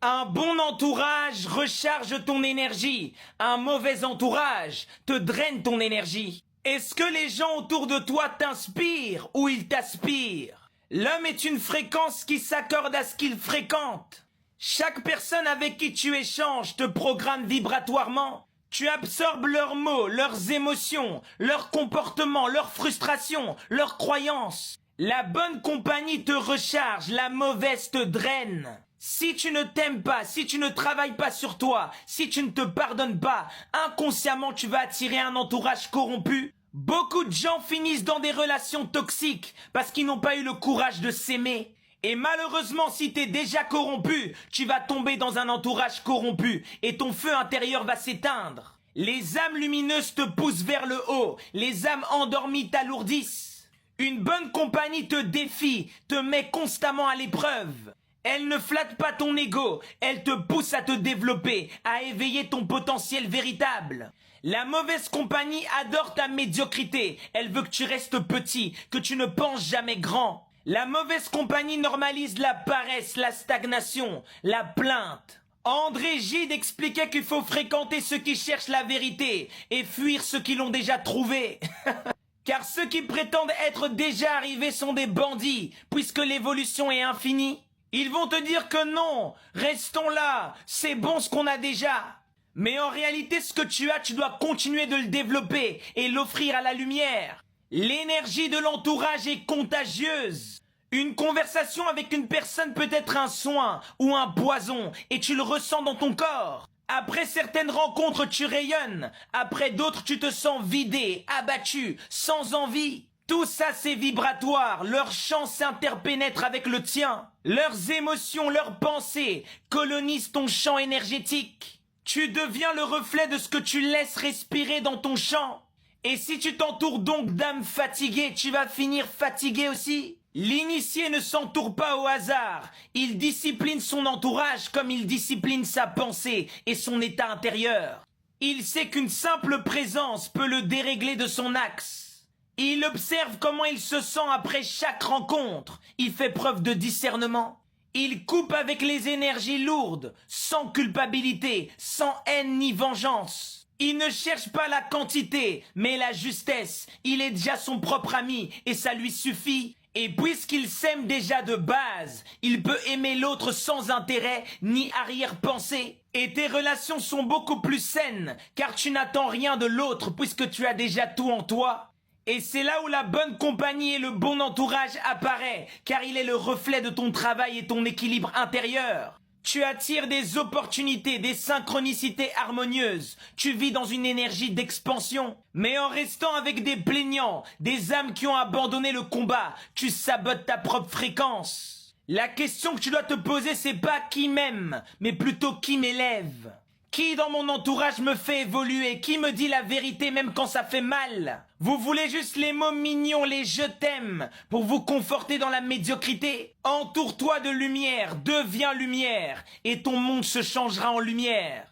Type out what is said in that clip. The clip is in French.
Un bon entourage recharge ton énergie. Un mauvais entourage te draine ton énergie. Est-ce que les gens autour de toi t'inspirent ou ils t'aspirent? L'homme est une fréquence qui s'accorde à ce qu'il fréquente. Chaque personne avec qui tu échanges te programme vibratoirement. Tu absorbes leurs mots, leurs émotions, leurs comportements, leurs frustrations, leurs croyances. La bonne compagnie te recharge, la mauvaise te draine. Si tu ne t'aimes pas, si tu ne travailles pas sur toi, si tu ne te pardonnes pas, inconsciemment tu vas attirer un entourage corrompu. Beaucoup de gens finissent dans des relations toxiques parce qu'ils n'ont pas eu le courage de s'aimer. Et malheureusement, si t'es déjà corrompu, tu vas tomber dans un entourage corrompu et ton feu intérieur va s'éteindre. Les âmes lumineuses te poussent vers le haut, les âmes endormies t'alourdissent. Une bonne compagnie te défie, te met constamment à l'épreuve. Elle ne flatte pas ton ego, elle te pousse à te développer, à éveiller ton potentiel véritable. La mauvaise compagnie adore ta médiocrité, elle veut que tu restes petit, que tu ne penses jamais grand. La mauvaise compagnie normalise la paresse, la stagnation, la plainte. André Gide expliquait qu'il faut fréquenter ceux qui cherchent la vérité et fuir ceux qui l'ont déjà trouvée. Car ceux qui prétendent être déjà arrivés sont des bandits, puisque l'évolution est infinie. Ils vont te dire que non, restons là, c'est bon ce qu'on a déjà. Mais en réalité, ce que tu as, tu dois continuer de le développer et l'offrir à la lumière. L'énergie de l'entourage est contagieuse. Une conversation avec une personne peut être un soin ou un poison et tu le ressens dans ton corps. Après certaines rencontres, tu rayonnes. Après d'autres, tu te sens vidé, abattu, sans envie. Tout ça, c'est vibratoire. Leur champ s'interpénètre avec le tien. Leurs émotions, leurs pensées colonisent ton champ énergétique. Tu deviens le reflet de ce que tu laisses respirer dans ton champ. Et si tu t'entoures donc d'âmes fatiguées, tu vas finir fatigué aussi. L'initié ne s'entoure pas au hasard. Il discipline son entourage comme il discipline sa pensée et son état intérieur. Il sait qu'une simple présence peut le dérégler de son axe. Il observe comment il se sent après chaque rencontre. Il fait preuve de discernement. Il coupe avec les énergies lourdes, sans culpabilité, sans haine ni vengeance. Il ne cherche pas la quantité, mais la justesse. Il est déjà son propre ami et ça lui suffit. Et puisqu'il s'aime déjà de base, il peut aimer l'autre sans intérêt ni arrière-pensée. Et tes relations sont beaucoup plus saines, car tu n'attends rien de l'autre puisque tu as déjà tout en toi. Et c'est là où la bonne compagnie et le bon entourage apparaît, car il est le reflet de ton travail et ton équilibre intérieur. Tu attires des opportunités, des synchronicités harmonieuses. Tu vis dans une énergie d'expansion. Mais en restant avec des plaignants, des âmes qui ont abandonné le combat, tu sabotes ta propre fréquence. La question que tu dois te poser, c'est pas qui m'aime, mais plutôt qui m'élève. Qui dans mon entourage me fait évoluer? Qui me dit la vérité même quand ça fait mal? Vous voulez juste les mots mignons, les je t'aime, pour vous conforter dans la médiocrité? Entoure-toi de lumière, deviens lumière, et ton monde se changera en lumière.